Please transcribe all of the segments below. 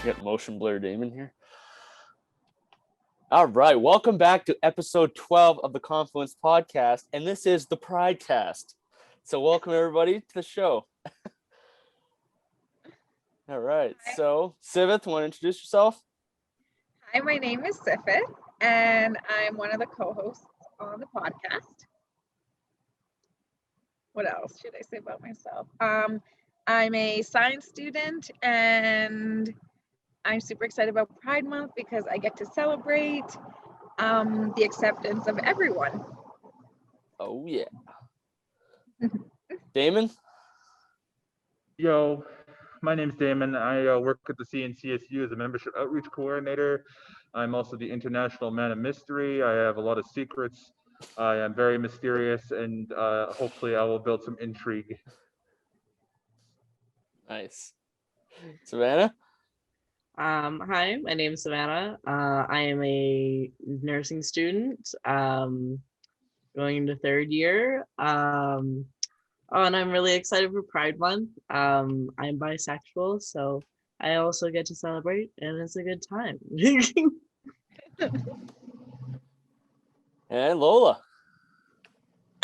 Get motion blur Damon here. All right, welcome back to episode 12 of the Confluence Podcast, and this is the Pridecast. So welcome everybody to the show. All right, so Sivith, want to introduce yourself? Hi, my name is Sifit, and I'm one of the co-hosts on the podcast. What else should I say about myself? I'm a science student, and I'm super excited about Pride Month because I get to celebrate the acceptance of everyone. Oh, yeah. Damon? Yo, my name's Damon. I work at the CNCSU as a membership outreach coordinator. I'm also the international man of mystery. I have a lot of secrets. I am very mysterious, and hopefully I will build some intrigue. Nice. Savannah? Hi, my name is Savannah. I am a nursing student, going into third year. And I'm really excited for Pride Month. I'm bisexual, so I also get to celebrate, and it's a good time. And Lola?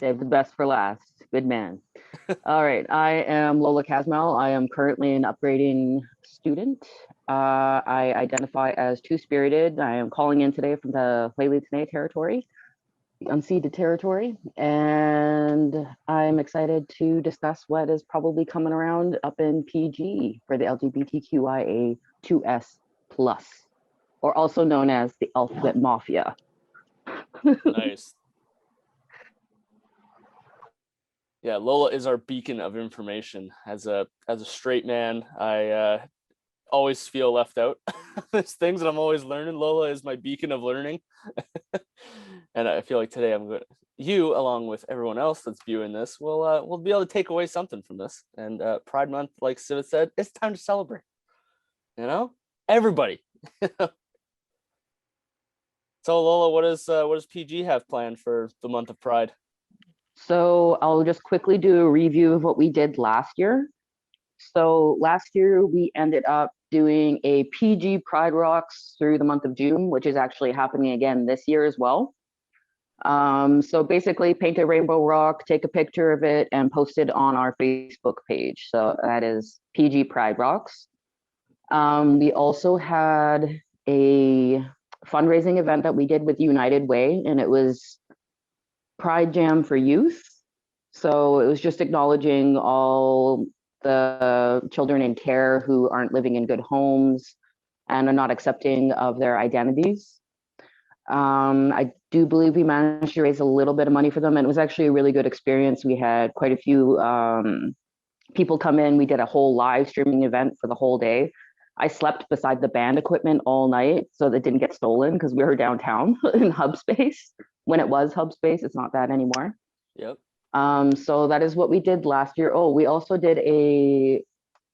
Save the best for last. Good man. All right. I am Lola Casimel. I am currently an upgrading student. I identify as two-spirited. I am calling in today from the Huayli territory, the unceded territory, and I'm excited to discuss what is probably coming around up in PG for the LGBTQIA2S+, or also known as the Alphabet Mafia. Nice. Yeah, Lola is our beacon of information. As a straight man, I always feel left out. There's things that I'm always learning. Lola is my beacon of learning. And I feel like today you, along with everyone else that's viewing this, will be able to take away something from this. And Pride Month, like Siva said, it's time to celebrate. You know, everybody. So Lola, what does PG have planned for the month of Pride? So I'll just quickly do a review of what we did last year. So last year we ended up doing a PG Pride Rocks through the month of June, which is actually happening again this year as well. So basically paint a rainbow rock, take a picture of it, and post it on our Facebook page. So that is PG Pride Rocks. We also had a fundraising event that we did with United Way, and it was Pride Jam for Youth. So it was just acknowledging all the children in care who aren't living in good homes and are not accepting of their identities. I do believe we managed to raise a little bit of money for them, and it was actually a really good experience. We had quite a few people come in. We did a whole live streaming event for the whole day. I slept beside the band equipment all night so that it didn't get stolen because we were downtown in hub space. When it was hub space, it's not that anymore. Yep. So that is what we did last year. Oh, we also did a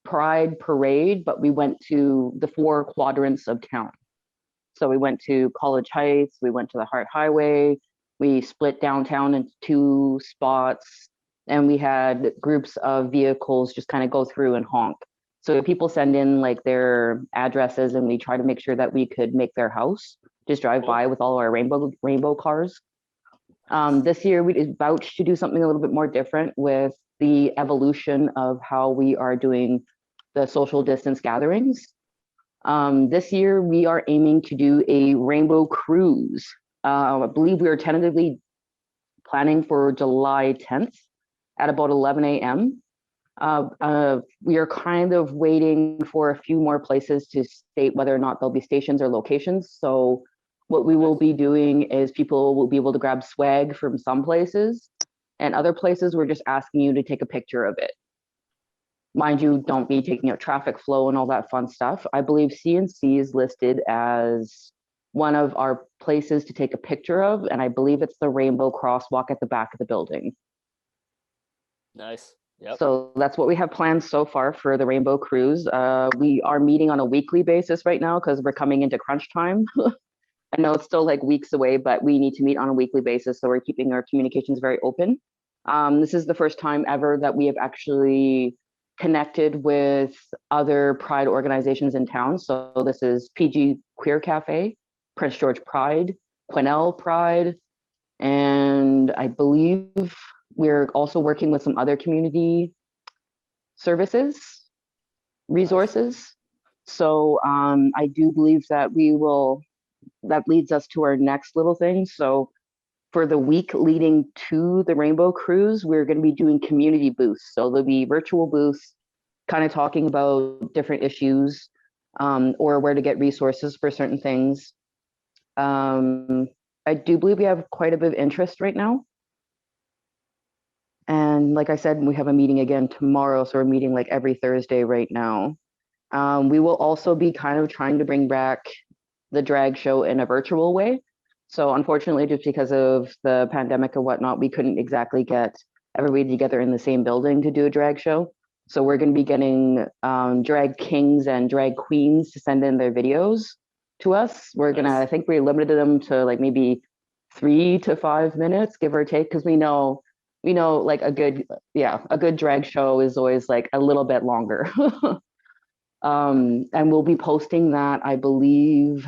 Pride parade, but we went to the 4 quadrants of town. So we went to College Heights, we went to the Hart Highway, we split downtown into 2 spots, and we had groups of vehicles just kind of go through and honk. So people send in like their addresses, and we try to make sure that we could make their house, just drive by with all our rainbow cars. This year we vouched to do something a little bit more different with the evolution of how we are doing the social distance gatherings. This year we are aiming to do a rainbow cruise. I believe we are tentatively planning for July 10th at about 11 a.m. We are kind of waiting for a few more places to state whether or not there'll be stations or locations. So what we will be doing is people will be able to grab swag from some places, and other places we're just asking you to take a picture of it. Mind you, don't be taking out traffic flow and all that fun stuff. I believe CNC is listed as one of our places to take a picture of, and I believe it's the rainbow crosswalk at the back of the building. Nice. Yep. So that's what we have planned so far for the Rainbow Cruise. We are meeting on a weekly basis right now because we're coming into crunch time. I know it's still like weeks away, but we need to meet on a weekly basis. So we're keeping our communications very open. This is the first time ever that we have actually connected with other Pride organizations in town. So this is PG Queer Cafe, Prince George Pride, Quesnel Pride, and I believe we're also working with some other community services, resources. So I do believe that that leads us to our next little thing. So for the week leading to the Rainbow Cruise, we're going to be doing community booths. So there'll be virtual booths kind of talking about different issues or where to get resources for certain things. I do believe we have quite a bit of interest right now. And like I said, we have a meeting again tomorrow. So we're meeting like every Thursday right now. We will also be kind of trying to bring back the drag show in a virtual way. So unfortunately, just because of the pandemic and whatnot, we couldn't exactly get everybody together in the same building to do a drag show. So we're going to be getting drag kings and drag queens to send in their videos to us. We're going to, I think we limited them to like maybe 3 to 5 minutes, give or take, because we know like a good drag show is always like a little bit longer. And we'll be posting that, I believe,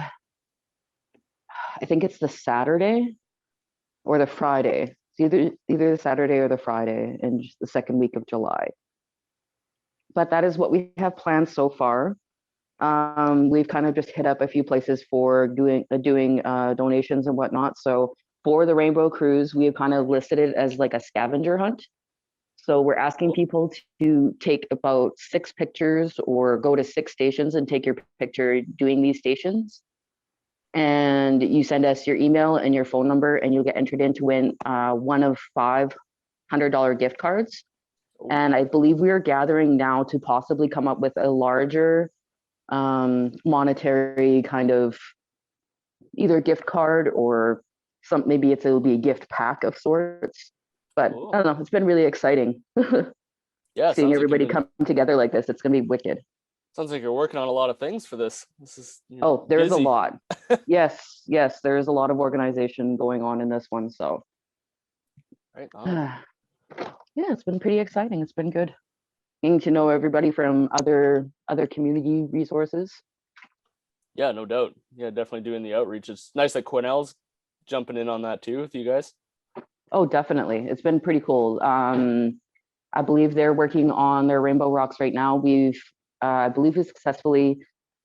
I think it's the Saturday or the Friday. It's either the Saturday or the Friday in the second week of July. But that is what we have planned so far. We've kind of just hit up a few places for doing donations and whatnot. So for the Rainbow Cruise, we have kind of listed it as like a scavenger hunt. So we're asking people to take about 6 pictures or go to 6 stations and take your picture doing these stations. And you send us your email and your phone number, and you'll get entered in to win one of 5 $100 gift cards. And I believe we are gathering now to possibly come up with a larger monetary kind of either gift card or maybe it'll be a gift pack of sorts. But Cool. I don't know, it's been really exciting. Yeah, seeing everybody come together like this. It's gonna be wicked. Sounds like you're working on a lot of things for this. This is there's busy. a lot. yes, there is a lot of organization going on in this one. So right on. Yeah, it's been pretty exciting. It's been good getting to know everybody from other community resources. Yeah, no doubt. Yeah, definitely doing the outreach. It's nice that Quesnel's jumping in on that too with you guys. Oh, definitely. It's been pretty cool. I believe they're working on their Rainbow Rocks right now. I believe we successfully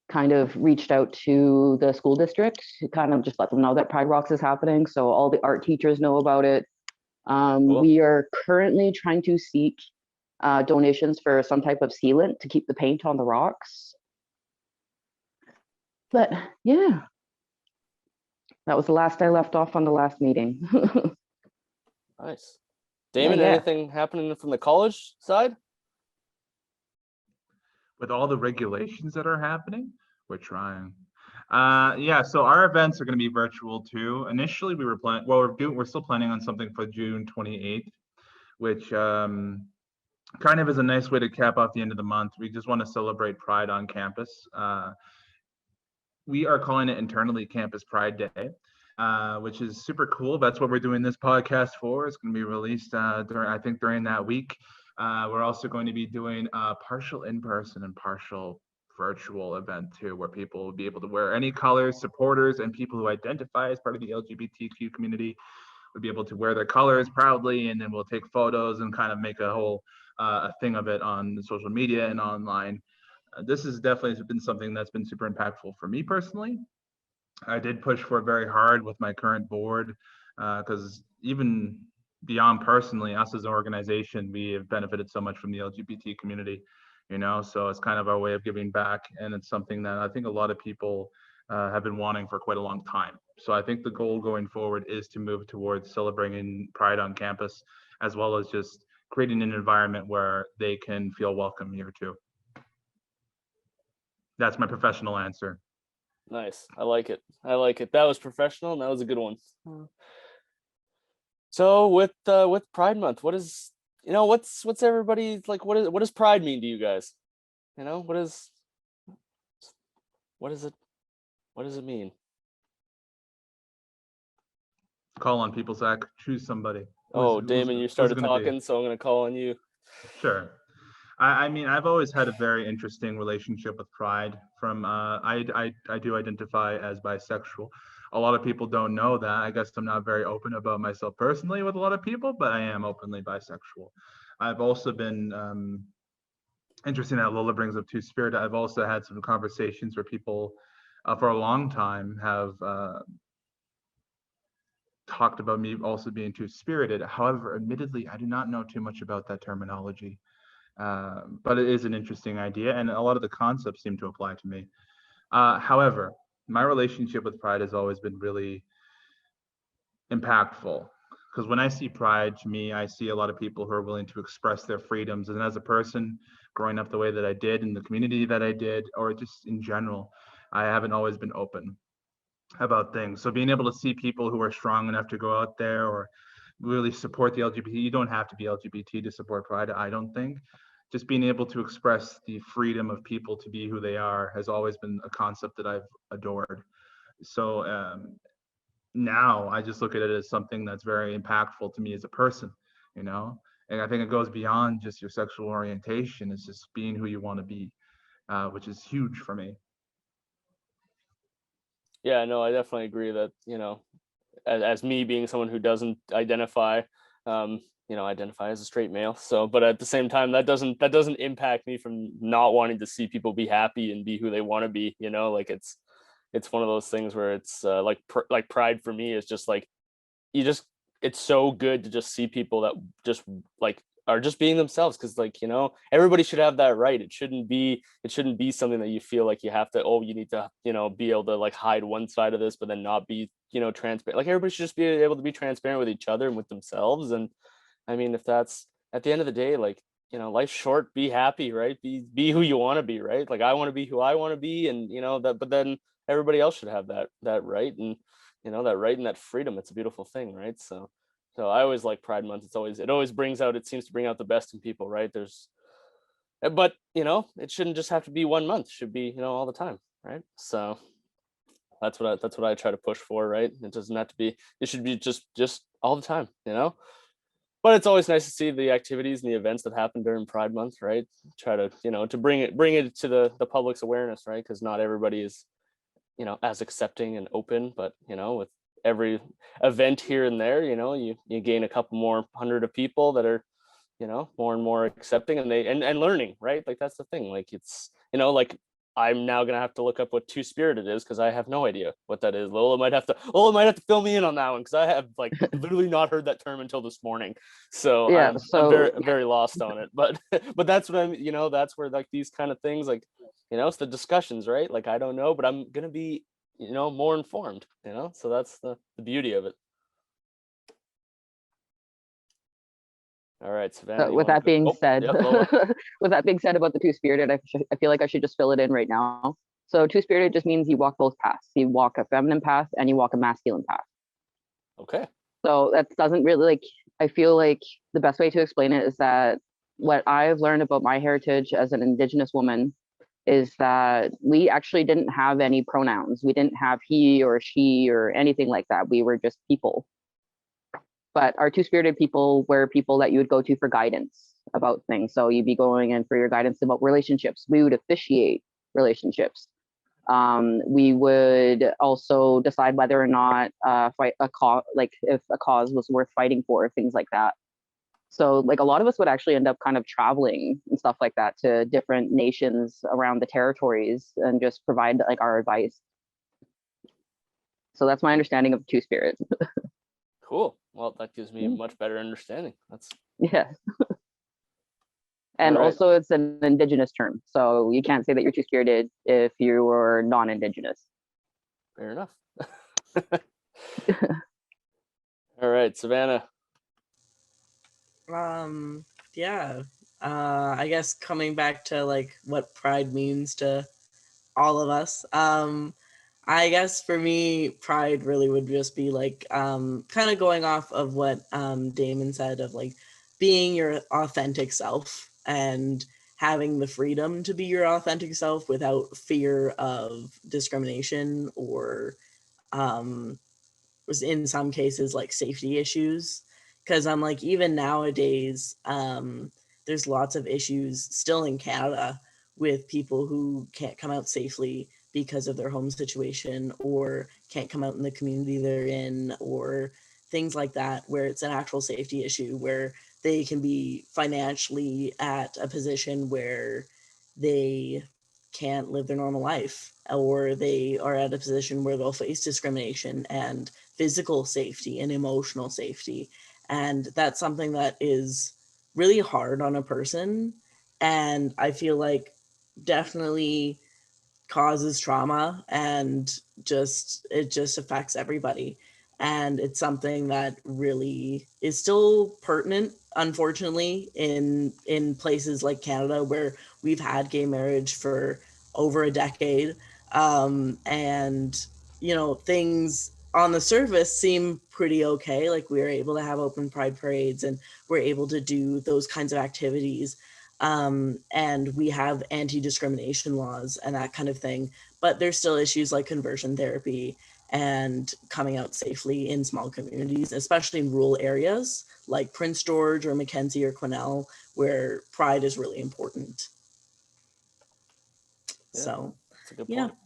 kind of reached out to the school district to kind of just let them know that Pride Rocks is happening. So all the art teachers know about it. Cool. We are currently trying to seek donations for some type of sealant to keep the paint on the rocks. But yeah, that was the last I left off on the last meeting. Nice. Damon, Yeah. anything happening from the college side? With all the regulations that are happening, we're trying. So our events are going to be virtual too. Initially, we were planning. Well, we're still planning on something for June 28th, which kind of is a nice way to cap off the end of the month. We just want to celebrate Pride on campus. We are calling it internally Campus Pride Day, which is super cool. That's what we're doing this podcast for. It's going to be released during that week. We're also going to be doing a partial in-person and partial virtual event too, where people will be able to wear any colors. Supporters and people who identify as part of the LGBTQ community would be able to wear their colors proudly, and then we'll take photos and kind of make a whole a thing of it on social media and online. This has definitely been something that's been super impactful for me personally. I did push for it very hard with my current board because even beyond personally, us as an organization, we have benefited so much from the LGBT community, so it's kind of our way of giving back. And it's something that I think a lot of people have been wanting for quite a long time. So I think the goal going forward is to move towards celebrating Pride on campus, as well as just creating an environment where they can feel welcome here too. That's my professional answer. Nice. I like it. That was professional and that was a good one. So with Pride Month, what's everybody like? What does Pride mean to you guys? What does it mean? Call on people, Zach. Choose somebody. Damon, you started talking, so I'm gonna call on you. Sure. I mean, I've always had a very interesting relationship with pride. I do identify as bisexual. A lot of people don't know that. I guess I'm not very open about myself personally with a lot of people, but I am openly bisexual. I've also been interesting that Lola brings up two-spirit. I've also had some conversations where people for a long time have talked about me also being two-spirited. However, admittedly, I do not know too much about that terminology. But it is an interesting idea, and a lot of the concepts seem to apply to me. However, my relationship with pride has always been really impactful, because when I see pride, to me, I see a lot of people who are willing to express their freedoms. And as a person growing up the way that I did, in the community that I did, or just in general, I haven't always been open about things. So being able to see people who are strong enough to go out there or really support the LGBT, you don't have to be LGBT to support pride, I don't think. Just being able to express the freedom of people to be who they are has always been a concept that I've adored. So now I just look at it as something that's very impactful to me as a person, you know? And I think it goes beyond just your sexual orientation. It's just being who you want to be, which is huge for me. Yeah, no, I definitely agree that, as me being someone who doesn't identify, identify as a straight male. So, but at the same time, that doesn't impact me from not wanting to see people be happy and be who they want to be. Like it's one of those things where it's like pride for me is just like it's so good to just see people that just like are just being themselves, because like everybody should have that right. It shouldn't be something that you feel like you have to, you need to be able to like hide one side of this but then not be transparent. Like everybody should just be able to be transparent with each other and with themselves. And I mean, if that's at the end of the day, like life's short, be happy, right? Be who you want to be, right? Like I want to be who I want to be, and that, but then everybody else should have that right, and that right and that freedom. It's a beautiful thing, right? So I always like Pride Month. It always it seems to bring out the best in people, right? But it shouldn't just have to be 1 month. It should be all the time, right? So that's what I try to push for, right? It doesn't have to be. It should be just all the time, But it's always nice to see the activities and the events that happen during Pride Month, right? Try to to bring it to the public's awareness, right? Because not everybody is as accepting and open, but with every event here and there, you gain a couple more hundred of people that are more and more accepting, and they and learning, right? Like that's the thing. Like it's like I'm now gonna have to look up what two-spirited is, because I have no idea what that is. Lola might have to fill me in on that one, because I have like literally not heard that term until this morning. So Yeah, I'm very lost on it. But that's what I'm that's where like these kind of things, like it's the discussions, right? Like I don't know, but I'm gonna be more informed, so that's the beauty of it. All right, Savannah. with that being said, yep, Lola. with that being said about the two-spirited, I feel like I should just fill it in right now. So two-spirited just means you walk both paths. You walk a feminine path and you walk a masculine path. Okay. So that doesn't really, like, I feel like the best way to explain it is that what I've learned about my heritage as an Indigenous woman is that we actually didn't have any pronouns. We didn't have he or she or anything like that. We were just people. But our two-spirited people were people that you would go to for guidance about things. So you'd be going in for your guidance about relationships. We would officiate relationships. We would also decide whether or not fight a cause, like if a cause was worth fighting for, things like that. So like a lot of us would actually end up kind of traveling and stuff like that to different nations around the territories and just provide like our advice. So that's my understanding of two-spirit. Cool. Well, that gives me a much better understanding. That's yeah. And also it's an Indigenous term. So you can't say that you're two-spirited if you are non-Indigenous. Fair enough. All right, Savannah. Yeah. I guess coming back to like what pride means to all of us. I guess for me, pride really would just be like kind of going off of what Damon said of like being your authentic self and having the freedom to be your authentic self without fear of discrimination or was in some cases like safety issues. Because I'm like, even nowadays, there's lots of issues still in Canada with people who can't come out safely because of their home situation, or can't come out in the community they're in, or things like that, where it's an actual safety issue, where they can be financially at a position where they can't live their normal life, or they are at a position where they'll face discrimination and physical safety and emotional safety. And that's something that is really hard on a person. And I feel like definitely causes trauma, and it just affects everybody. And it's something that really is still pertinent, unfortunately, in places like Canada, where we've had gay marriage for over a decade. And things on the surface seem pretty okay, like we were able to have open pride parades and we're able to do those kinds of activities, and we have anti-discrimination laws and that kind of thing. But there's still issues like conversion therapy and coming out safely in small communities, especially in rural areas like Prince George or Mackenzie or Quesnel, where pride is really important. Yeah, So, that's a good yeah. point.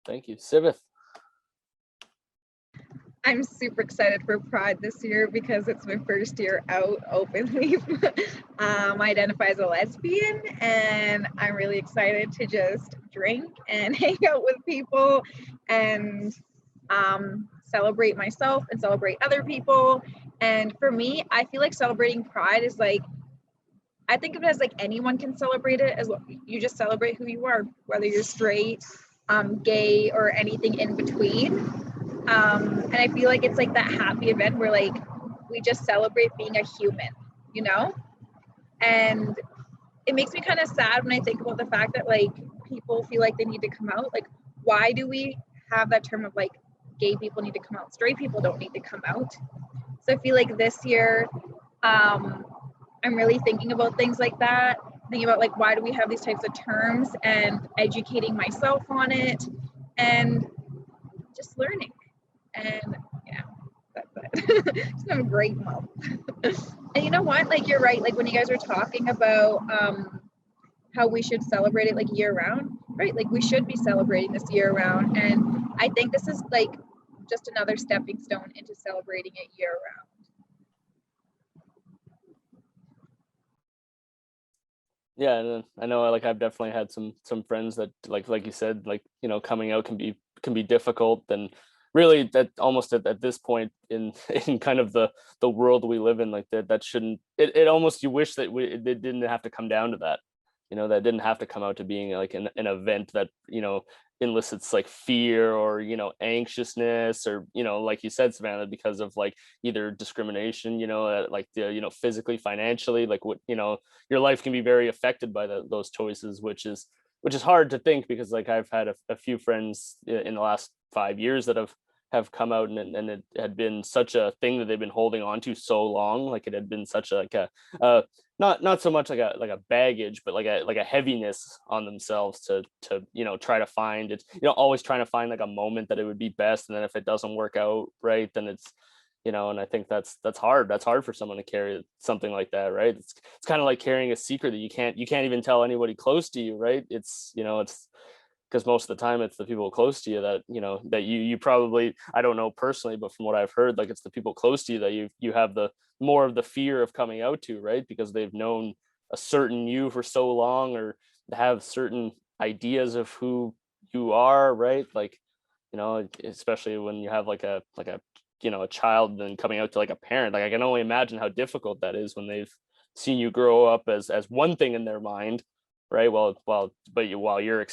Thank you. Sivith. I'm super excited for Pride this year because it's my first year out openly. I identify as a lesbian, and I'm really excited to just drink and hang out with people and celebrate myself and celebrate other people. And for me, I feel like celebrating Pride is like, I think of it as like anyone can celebrate it, as well. You just celebrate who you are, whether you're straight, gay, or anything in between. And I feel like it's like that happy event where like we just celebrate being a human, and it makes me kind of sad when I think about the fact that like people feel like they need to come out. Like, why do we have that term of like gay people need to come out, straight people don't need to come out? So I feel like this year I'm really thinking about things like that, thinking about like why do we have these types of terms, and educating myself on it and just learning. And yeah, that's it. Just have a great month. And you know what? Like, you're right. Like when you guys were talking about how we should celebrate it like year round, right? Like we should be celebrating this year round. And I think this is like just another stepping stone into celebrating it year round. Yeah, and I know like I've definitely had some friends that like you said, like coming out can be difficult, and really that almost at this point in in kind of the world we live in, like that shouldn't, it almost, you wish that it didn't have to come down to that, that didn't have to come out to being like an event that elicits like fear or anxiousness, or like you said, Savannah, because of like either discrimination, like the physically, financially, like what your life can be very affected by those choices, which is hard to think, because like I've had a few friends in the last 5 years that have come out, and it had been such a thing that they've been holding on to so long. Like it had been such a not so much like a baggage, but like a heaviness on themselves to try to find it, always trying to find like a moment that it would be best, and then if it doesn't work out right, then it's and I think that's hard for someone to carry something like that, right? It's kind of like carrying a secret that you can't even tell anybody close to you, right? It's it's because most of the time it's the people close to you that that you probably, I don't know personally, but from what I've heard, like it's the people close to you that you have the more of the fear of coming out to, right? Because they've known a certain you for so long, or have certain ideas of who you are, right? Like especially when you have like a a child, then coming out to like a parent, like I can only imagine how difficult that is when they've seen you grow up as one thing in their mind, right? While you're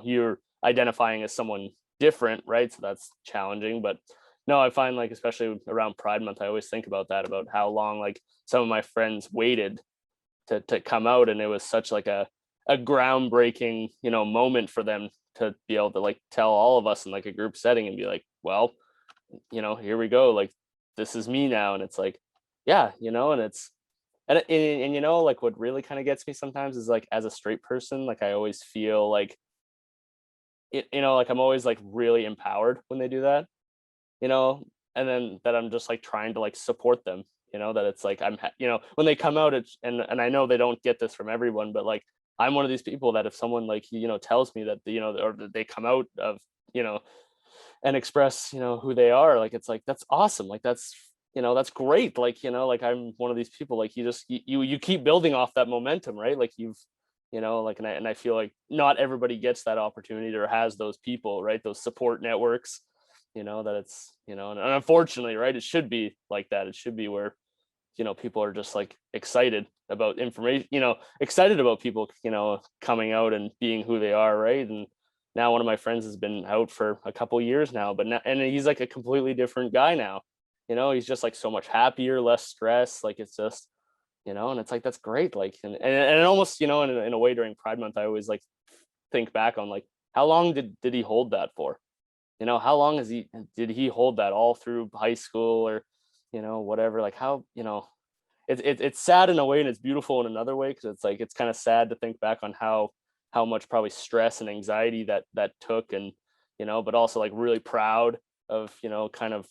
you're identifying as someone different, right? So that's challenging. But no, I find like, especially around Pride Month, I always think about that, about how long like some of my friends waited to come out, and it was such like a groundbreaking moment for them to be able to like tell all of us in like a group setting and be like, well, here we go, like this is me now. And it's like, yeah, and it's and like what really kind of gets me sometimes is like, as a straight person, like I always feel like like I'm always like really empowered when they do that, and then that I'm just like trying to like support them, that it's like when they come out, and I know they don't get this from everyone, but like I'm one of these people that if someone like tells me that or that they come out of and express who they are, like it's like that's awesome, like that's great, like like I'm one of these people, like you keep building off that momentum, right? Like you've like and I feel like not everybody gets that opportunity or has those people, right? Those support networks, that it's and unfortunately, right, it should be like that. It should be where people are just like excited about information, excited about people coming out and being who they are, right? And now one of my friends has been out for a couple years now, but now, and he's like a completely different guy now. He's just like so much happier, less stress. Like it's just and it's like that's great. Like and almost in a way during Pride Month, I always like think back on like how long did he hold that for? How long did he hold that all through high school or whatever? Like how it's sad in a way and it's beautiful in another way, because it's like it's kind of sad to think back on how much probably stress and anxiety that took, and but also like really proud of kind of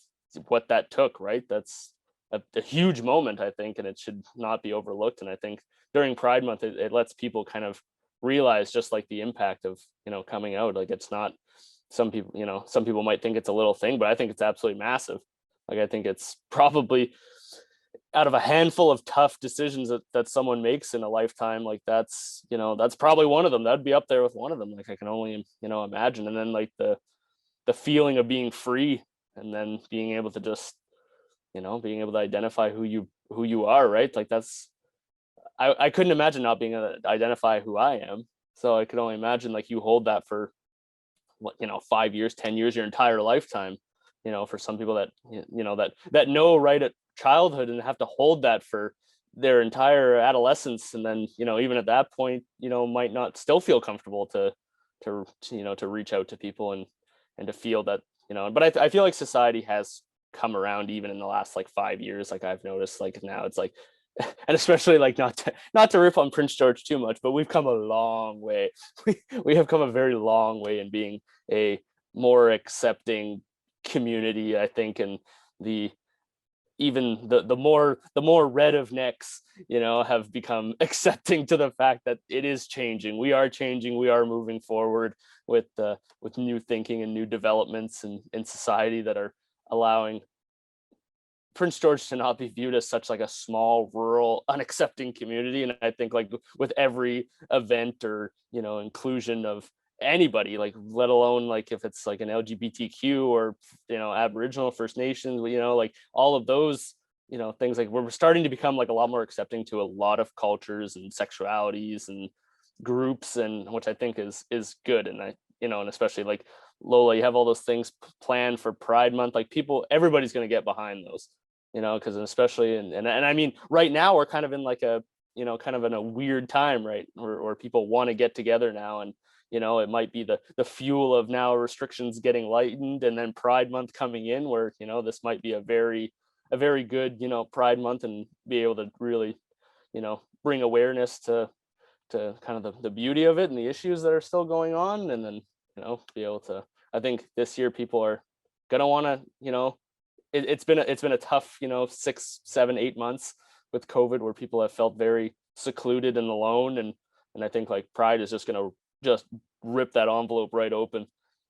what that took, right? That's a huge moment, I think, and it should not be overlooked. And I think during Pride Month, it lets people kind of realize just like the impact of coming out. Like it's not, some people might think it's a little thing, but I think it's absolutely massive. Like I think it's probably out of a handful of tough decisions that someone makes in a lifetime, like that's probably one of them. That'd be up there with one of them. Like I can only imagine. And then like the feeling of being free, and then being able to just being able to identify who you are, right? Like that's, I couldn't imagine not being able to identify who I am. So I could only imagine like you hold that for 5 years, 10 years, your entire lifetime, for some people that that know right at childhood and have to hold that for their entire adolescence, and then even at that point might not still feel comfortable to reach out to people and to feel that but I feel like society has come around even in the last like 5 years. Like I've noticed, like now it's like, and especially like not to rip on Prince George too much, but we've come a long way. We have come a very long way in being a more accepting community, I think, and the more red of necks have become accepting to the fact that it is changing. We are changing. We are moving forward with new thinking and new developments in society that are allowing Prince George to not be viewed as such like a small, rural, unaccepting community. And I think like with every event or inclusion of anybody, like let alone like if it's like an LGBTQ or Aboriginal, First Nations, like all of those things, like we're starting to become like a lot more accepting to a lot of cultures and sexualities and groups, and which I think is good. And and especially like Lola, you have all those things planned for Pride Month, like everybody's going to get behind those, because especially and I mean right now we're kind of in like a kind of in a weird time, right, where people want to get together now, and it might be the fuel of now restrictions getting lightened, and then Pride Month coming in, where this might be a very good Pride Month, and be able to really bring awareness to kind of the beauty of it and the issues that are still going on, and then be able to, I think this year people are gonna want to it's been a tough 6, 7, 8 months with COVID, where people have felt very secluded and alone, and I think like Pride is just gonna just rip that envelope right open,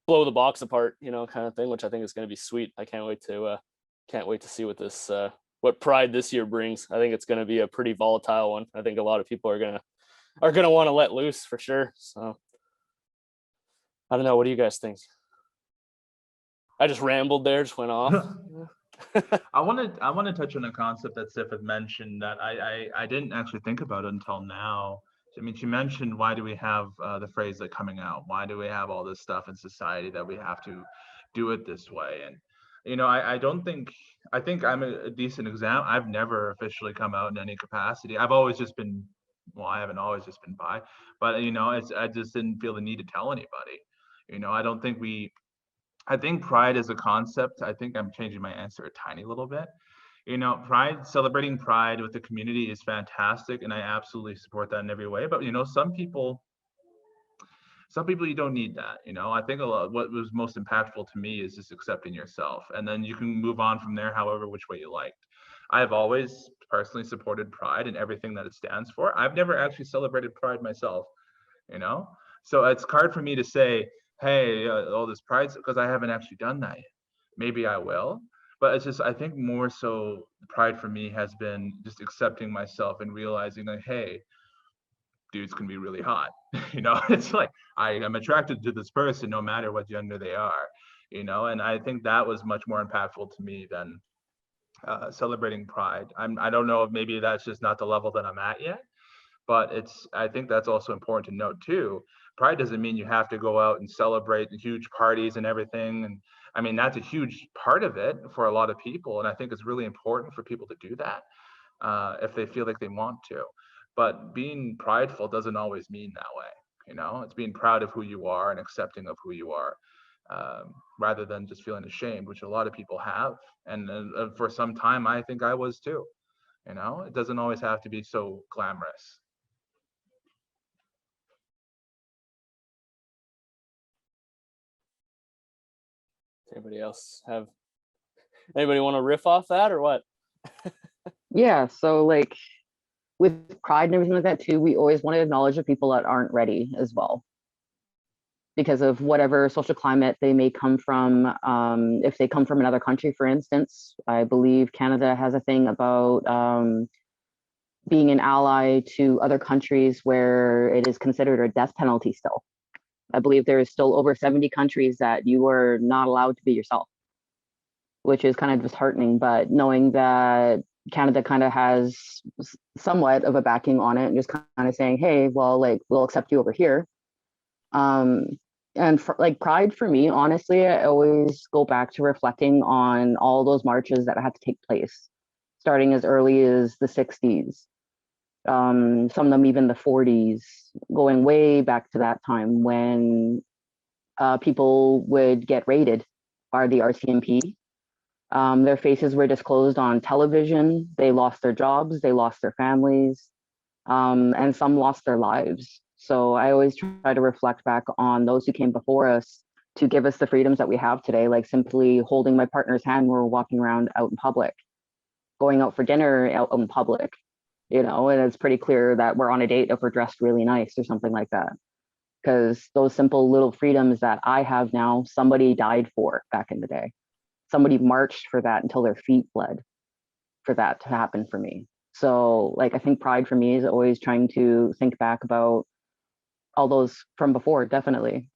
blow the box apart, kind of thing, which I think is going to be sweet. I can't wait to see what Pride this year brings. I think it's going to be a pretty volatile one. I think a lot of people are going to want to let loose for sure. So I don't know. What do you guys think? I just rambled there, just went off. I want to touch on a concept that Sif had mentioned that I didn't actually think about until now. I mean, she mentioned, why do we have the phrase like coming out? Why do we have all this stuff in society that we have to do it this way? And I don't think, I think I'm a decent example. I've never officially come out in any capacity. I've always just been, well, I haven't always just been bi, but I just didn't feel the need to tell anybody. I don't think I think pride as a concept, I think I'm changing my answer a tiny little bit. Pride, celebrating pride with the community is fantastic, and I absolutely support that in every way. But some people you don't need that. I think a lot, what was most impactful to me is just accepting yourself, and then you can move on from there however which way you liked. I've always personally supported Pride and everything that it stands for. I've never actually celebrated Pride myself, you know? So it's hard for me to say, hey, all this Pride, because I haven't actually done that yet. Maybe I will. But it's just, I think more so Pride for me has been just accepting myself and realizing that, hey, dudes can be really hot. It's like I am attracted to this person no matter what gender they are, and I think that was much more impactful to me than celebrating Pride. I don't know if maybe that's just not the level that I'm at yet, but I think that's also important to note too. Pride doesn't mean you have to go out and celebrate the huge parties and everything. And I mean, that's a huge part of it for a lot of people. And I think it's really important for people to do that if they feel like they want to. But being prideful doesn't always mean that way. It's being proud of who you are and accepting of who you are, rather than just feeling ashamed, which a lot of people have. And for some time, I think I was too. It doesn't always have to be so glamorous. Anybody want to riff off that or what? Yeah, so like with Pride and everything like that too, we always want to acknowledge the people that aren't ready as well, because of whatever social climate they may come from. If they come from another country, for instance, I believe Canada has a thing about being an ally to other countries where it is considered a death penalty still. I believe there is still over 70 countries that you are not allowed to be yourself, which is kind of disheartening. But knowing that Canada kind of has somewhat of a backing on it and just kind of saying, hey, well, like, we'll accept you over here. And for, like, Pride for me, honestly, I always go back to reflecting on all those marches that had to take place, starting as early as the 60s. Some of them even the 40s, going way back to that time when people would get raided by the RCMP. Their faces were disclosed on television. They lost their jobs, they lost their families, and some lost their lives. So I always try to reflect back on those who came before us to give us the freedoms that we have today, like simply holding my partner's hand when we're walking around out in public, going out for dinner out in public, and it's pretty clear that we're on a date if we're dressed really nice or something like that. Because those simple little freedoms that I have now, somebody died for back in the day. Somebody marched for that until their feet bled for that to happen for me. So, like, I think Pride for me is always trying to think back about all those from before, definitely.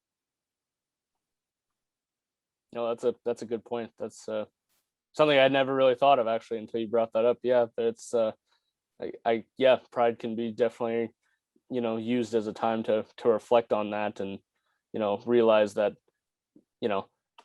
No, that's a good point. That's something I'd never really thought of actually until you brought that up. Yeah, it's Pride can be definitely used as a time to reflect on that and realize that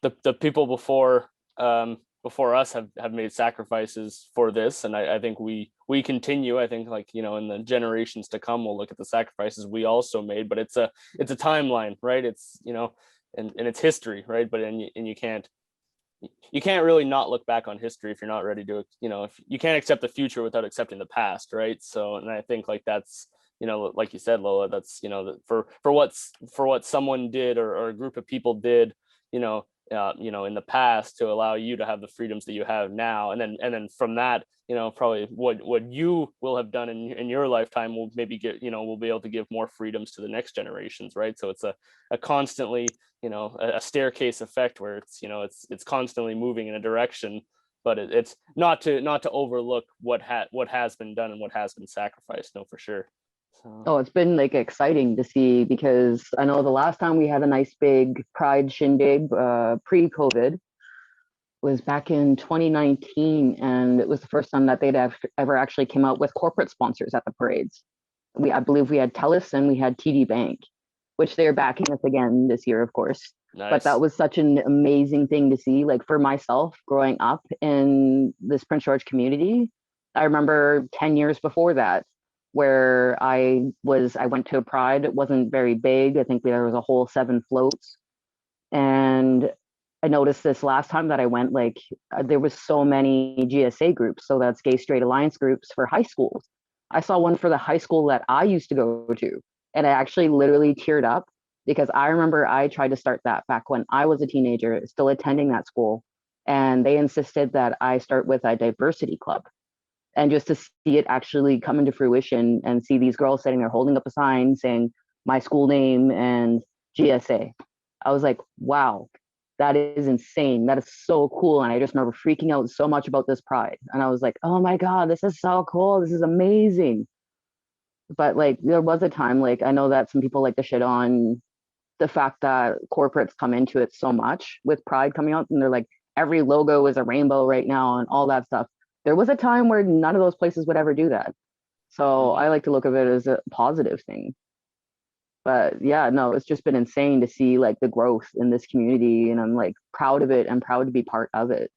the people before us have made sacrifices for this, and I think we continue. I think in the generations to come we'll look at the sacrifices we also made, but it's a timeline, right? It's and it's history, right? But you can't really not look back on history if you're not ready to, if you can't accept the future without accepting the past, right? So, and I think that's, like you said, Lola, that's, for what someone did or a group of people did, in the past to allow you to have the freedoms that you have now. And then from that, probably what you will have done in your lifetime will maybe we'll be able to give more freedoms to the next generations, right? So it's a constantly, a staircase effect where it's constantly moving in a direction, but it's not to overlook what has been done and what has been sacrificed. No, for sure. So. Oh, it's been like exciting to see, because I know the last time we had a nice big Pride shindig pre-COVID was back in 2019, and it was the first time that they'd ever actually came out with corporate sponsors at the parades. I believe we had TELUS and we had TD Bank, which they're backing us again this year, of course. Nice. But that was such an amazing thing to see. Like, for myself, growing up in this Prince George community, I remember 10 years before that, where I went to a Pride. It wasn't very big. I think there was a whole 7 floats. And I noticed this last time that I went, there was so many GSA groups. So that's Gay Straight Alliance groups for high schools. I saw one for the high school that I used to go to, and I actually literally teared up, because I remember I tried to start that back when I was a teenager, still attending that school. And they insisted that I start with a diversity club. And just to see it actually come into fruition and see these girls sitting there holding up a sign saying my school name and GSA. I was like, wow, that is insane. That is so cool. And I just remember freaking out so much about this Pride. And I was like, oh my God, this is so cool. This is amazing. But like, there was a time, like, I know that some people like to shit on the fact that corporates come into it so much with Pride coming out, and they're like, every logo is a rainbow right now and all that stuff. There was a time where none of those places would ever do that. So I like to look at it as a positive thing. But yeah, no, it's just been insane to see like the growth in this community, and I'm like proud of it and proud to be part of it.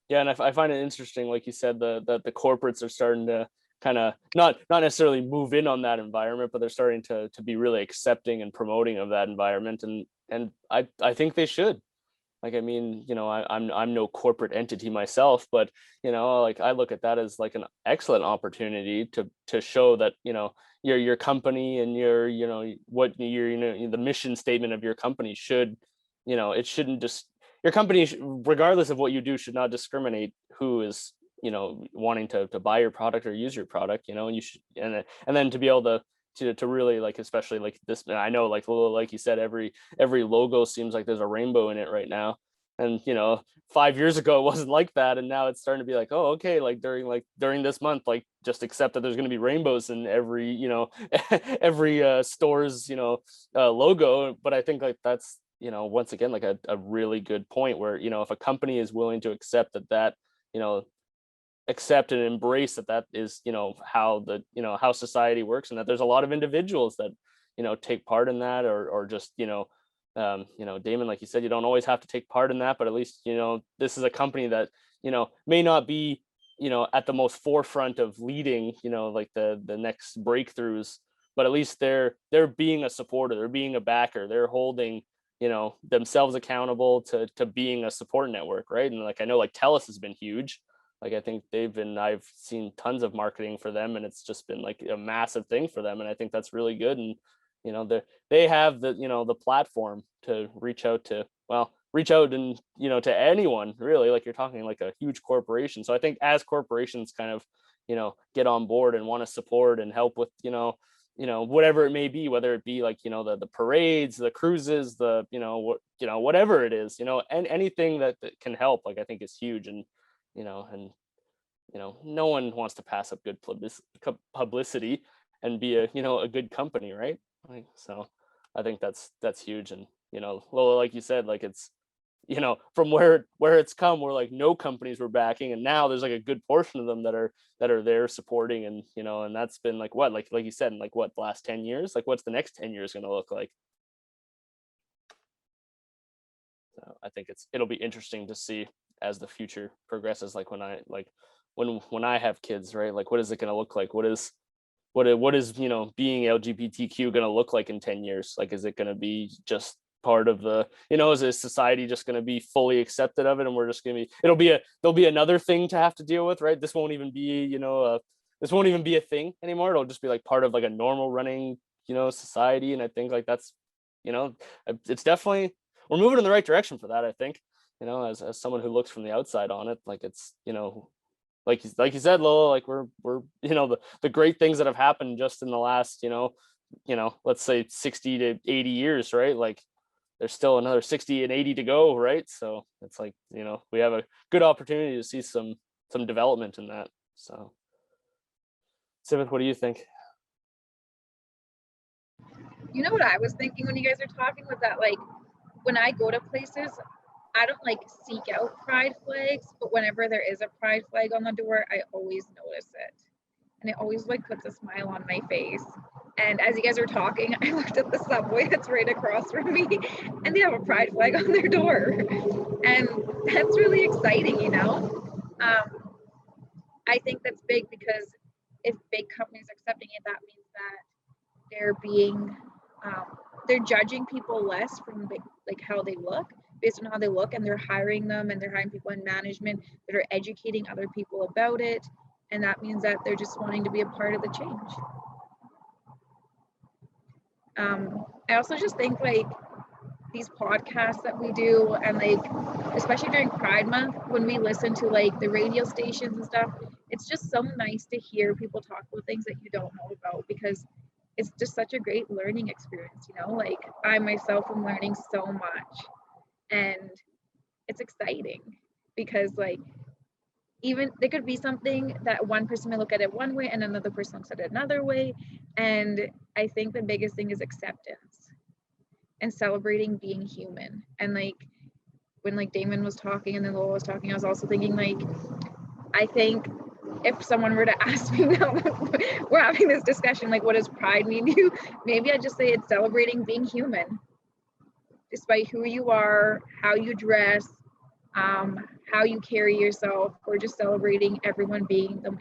Yeah, and I find it interesting, like you said, the corporates are starting to kind of not necessarily move in on that environment, but they're starting to be really accepting and promoting of that environment, and I think they should. Like, I mean, you know, I'm no corporate entity myself, but, you know, like I look at that as like an excellent opportunity to show that, you know, your company and you know, what your, you know, the mission statement of your company should, you know, it shouldn't just, your company, regardless of what you do, should not discriminate who is, you know, wanting to buy your product or use your product, you know, and you should, and then to be able to really, like, especially like this, and I know, like you said, every logo seems like there's a rainbow in it right now, and you know, 5 years ago it wasn't like that, and now it's starting to be like, oh, okay, like during this month, like just accept that there's going to be rainbows in every, you know, every store's, you know, logo. But I think like that's, you know, once again, like a really good point where, you know, if a company is willing to accept that, you know, accept and embrace that is, you know, how how society works, and that there's a lot of individuals that, you know, take part in that, or just, you know, Damon, like you said, you don't always have to take part in that, but at least, you know, this is a company that, you know, may not be, you know, at the most forefront of leading, you know, like the next breakthroughs, but at least they're being a supporter, they're being a backer, they're holding, you know, themselves accountable to being a support network, right? And like, I know like TELUS has been huge. Like, I think I've seen tons of marketing for them, and it's just been like a massive thing for them. And I think that's really good. And, you know, they have the, you know, the platform to reach out and, you know, to anyone really, like you're talking like a huge corporation. So I think as corporations kind of, you know, get on board and want to support and help with, you know, whatever it may be, whether it be like, you know, the parades, the cruises, the, you know, whatever it is, you know, and anything that can help, like, I think is huge. And, you know, no one wants to pass up good publicity and be a, you know, a good company, right? Like, so I think that's huge. And, you know, Lola, like you said, like, it's, you know, from where it's come, where like no companies were backing, and now there's like a good portion of them that are there supporting, and, you know, and that's been like what, like you said, in like what, the last 10 years, like what's the next 10 years going to look like? So I think it'll be interesting to see as the future progresses, like when I have kids, right? Like, what is it going to look like? What is, you know, being LGBTQ going to look like in 10 years? Like, is it going to be just part of the, you know, is society just going to be fully accepted of it, and we're just going to be, there'll be another thing to have to deal with, right? This won't even be, you know, this won't even be a thing anymore. It'll just be like part of like a normal running, you know, society. And I think like that's, you know, it's definitely, we're moving in the right direction for that, I think. You know, as someone who looks from the outside on it, like, it's, you know, like you said, Lola, like we're you know, the great things that have happened just in the last, you know, let's say 60 to 80 years, right? Like, there's still another 60 and 80 to go, right? So it's like, you know, we have a good opportunity to see some development in that. So, Sivith, what do you think? You know what I was thinking when you guys are talking was that, like, when I go to places, I don't like seek out pride flags, but whenever there is a pride flag on the door, I always notice it. And it always like puts a smile on my face. And as you guys are talking, I looked at the subway that's right across from me, and they have a pride flag on their door. And that's really exciting, you know? I think that's big, because if big companies are accepting it, that means that they're being, they're judging people less from like how they look, based on how they look, and they're hiring them, and they're hiring people in management that are educating other people about it. And that means that they're just wanting to be a part of the change. I also just think, like, these podcasts that we do, and like especially during Pride Month when we listen to like the radio stations and stuff, it's just so nice to hear people talk about things that you don't know about, because it's just such a great learning experience, you know? Like I myself am learning so much, and it's exciting because like even there could be something that one person may look at it one way and another person looks at it another way. And I think the biggest thing is acceptance and celebrating being human. And like when like Damon was talking and then Lola was talking, I was also thinking like, I think if someone were to ask me now, we're having this discussion, like what does pride mean to you? Maybe I'd just say it's celebrating being human, despite who you are, how you dress, how you carry yourself, or just celebrating everyone being them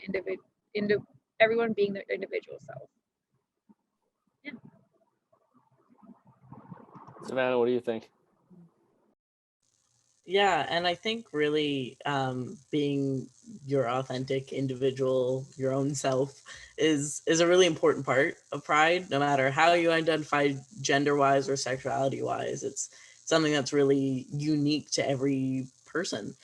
everyone being their individual self. Yeah. Savannah, what do you think? Yeah, and I think really being your authentic individual, your own self, is a really important part of pride. No matter how you identify gender-wise or sexuality-wise, it's something that's really unique to every person.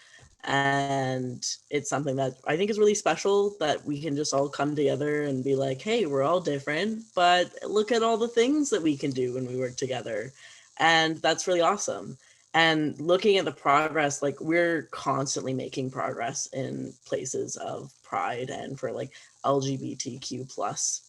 And it's something that I think is really special, that we can just all come together and be like, hey, we're all different, but look at all the things that we can do when we work together. And that's really awesome. And looking at the progress, like we're constantly making progress in places of pride and for like LGBTQ plus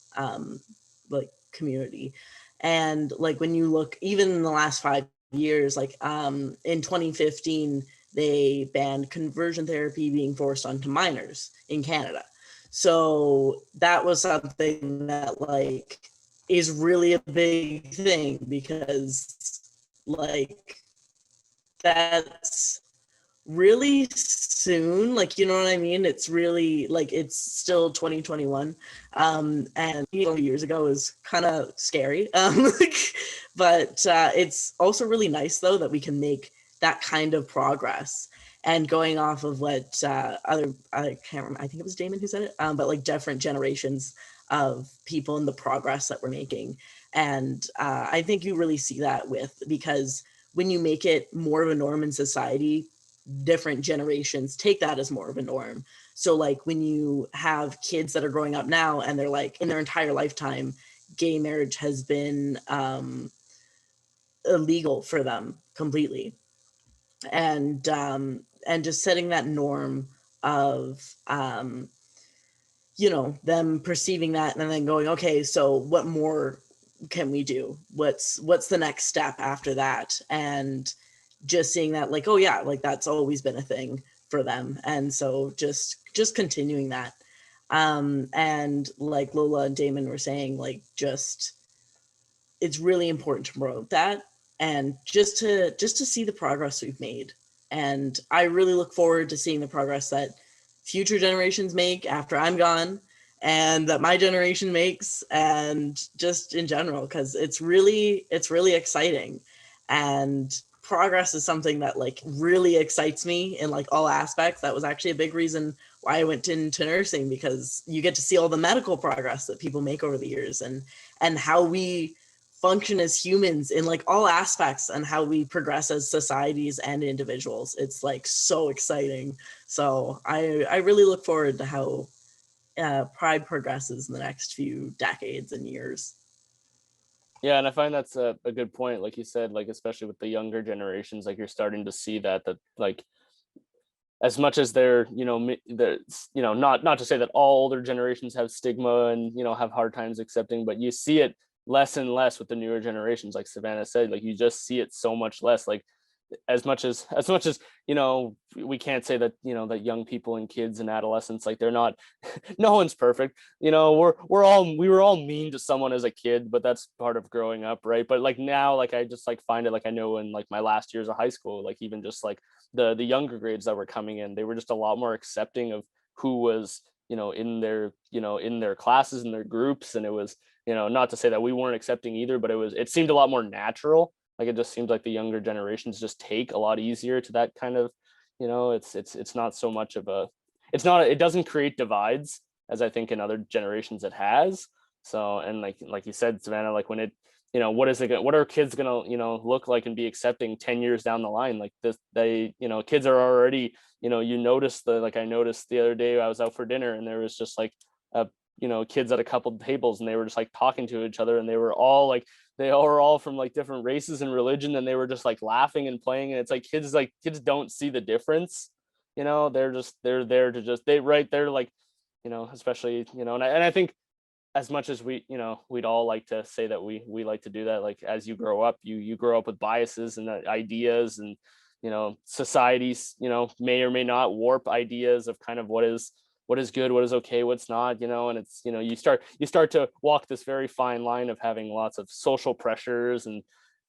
like community. And like when you look even in the last 5 years, like in 2015, they banned conversion therapy being forced onto minors in Canada. So that was something that like is really a big thing, because like that's really soon, like, you know what I mean? It's really like, it's still 2021, and a few years ago is kind of scary, but it's also really nice though that we can make that kind of progress. And going off of what I can't remember, I think it was Damon who said it, but like different generations of people and the progress that we're making. And I think you really see that because when you make it more of a norm in society, different generations take that as more of a norm. So like when you have kids that are growing up now and they're like in their entire lifetime, gay marriage has been illegal for them completely. And just setting that norm of them perceiving that and then going, okay, so what more can we do? What's the next step after that? And just seeing that like, oh yeah, like that's always been a thing for them. And so just continuing that. And like Lola and Damon were saying, like just it's really important to promote that, and just to see the progress we've made. And I really look forward to seeing the progress that future generations make after I'm gone, and that my generation makes, and just in general, because it's really exciting. And progress is something that like really excites me in like all aspects. That was actually a big reason why I went into nursing, because you get to see all the medical progress that people make over the years, and how we function as humans in like all aspects, and how we progress as societies and individuals. It's like so exciting. So I really look forward to how pride progresses in the next few decades and years. Yeah, and I find that's a good point. Like you said, like especially with the younger generations, like you're starting to see that like as much as they're not to say that all older generations have stigma and have hard times accepting, but you see it less and less with the newer generations. Like Savannah said, like you just see it so much less. Like as much as we can't say that that young people and kids and adolescents, like they're not no one's perfect. We were all mean to someone as a kid, but that's part of growing up, right? But like now, like I just like find it, like I know in like my last years of high school, like even just like the younger grades that were coming in, they were just a lot more accepting of who was in their classes and their groups. And it was not to say that we weren't accepting either, but it seemed a lot more natural. Like it just seems like the younger generations just take a lot easier to that kind of, it's not so much of it doesn't create divides as I think in other generations it has. So, and like you said, Savannah, like when it, what is it, what are kids gonna, look like and be accepting 10 years down the line? Like this, they, kids are already, you notice I noticed the other day I was out for dinner and there was just like kids at a couple tables and they were just like talking to each other and they all were all from like different races and religion and they were just like laughing and playing, and it's like kids don't see the difference. They're there to just they're like, especially, and I think as much as we'd all like to say that we like to do that, like as you grow up, you grow up with biases and ideas, and societies may or may not warp ideas of kind of what is good, what is okay, what's not, and it's you start to walk this very fine line of having lots of social pressures and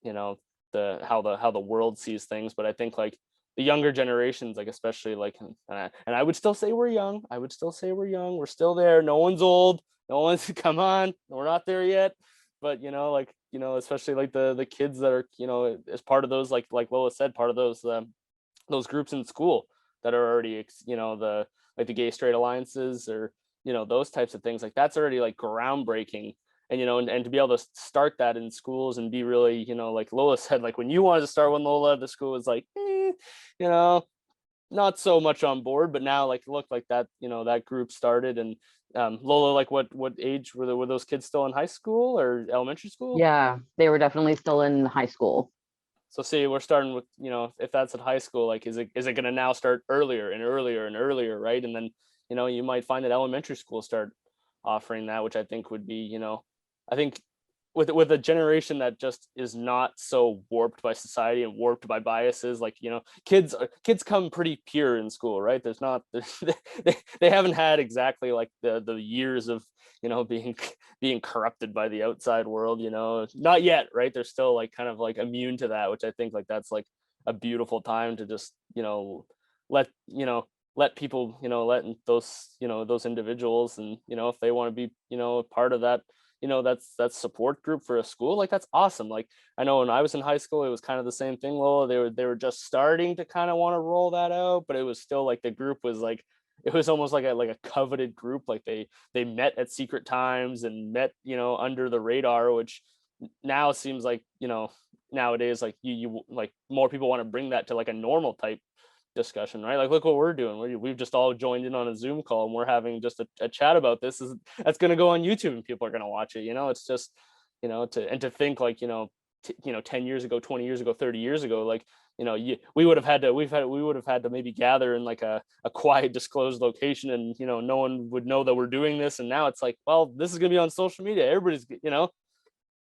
how the world sees things. But I think like the younger generations, like especially like, and I would still say we're young. We're still there. No one's old. No one's come on. We're not there yet. But especially like the kids that are as part of those, like Lola said, part of those groups in school that are already the gay straight alliances, or those types of things, like that's already like groundbreaking. And and to be able to start that in schools and be really, like Lola said, like when you wanted to start one, Lola, the school was like not so much on board. But now like look, like that that group started. And Lola, like what age were those kids? Still in high school or elementary school? Yeah, they were definitely still in high school. So see, we're starting with, if that's at high school, like is it going to now start earlier and earlier and earlier, right? And then you might find that elementary school start offering that, which I think would be, I think with a generation that just is not so warped by society and warped by biases, like kids come pretty pure in school, right? There's not they haven't had exactly like the years of being corrupted by the outside world, not yet, right? They're still like kind of like immune to that, which I think like that's like a beautiful time to just let people let those individuals, and if they want to be part of that, that's support group for a school, like that's awesome. Like I know when I was in high school, it was kind of the same thing, Lola. They were just starting to kind of want to roll that out, but it was still like the group was like, it was almost like a coveted group. Like they met at secret times and met under the radar, which now seems like nowadays like you like more people want to bring that to like a normal type discussion, right? Like look what we're doing. We've just all joined in on a Zoom call and we're having just a chat about this. That's going to go on YouTube and people are going to watch it. It's just to think like 10 years ago, 20 years ago, 30 years ago, like we would have had to maybe gather in like a quiet disclosed location, and no one would know that we're doing this. And now it's like, well, this is going to be on social media, everybody's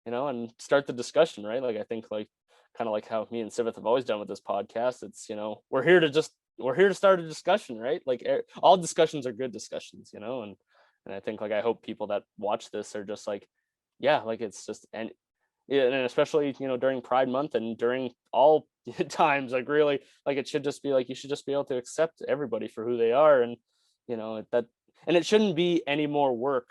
and start the discussion, right? Like I think like kind of like how me and Sivith have always done with this podcast. It's we're here to start a discussion, right? Like all discussions are good discussions, and I think like I hope people that watch this are just like, yeah, like it's just, and especially during Pride Month and during all times, like really, like it should just be like you should just be able to accept everybody for who they are, and that, and it shouldn't be any more work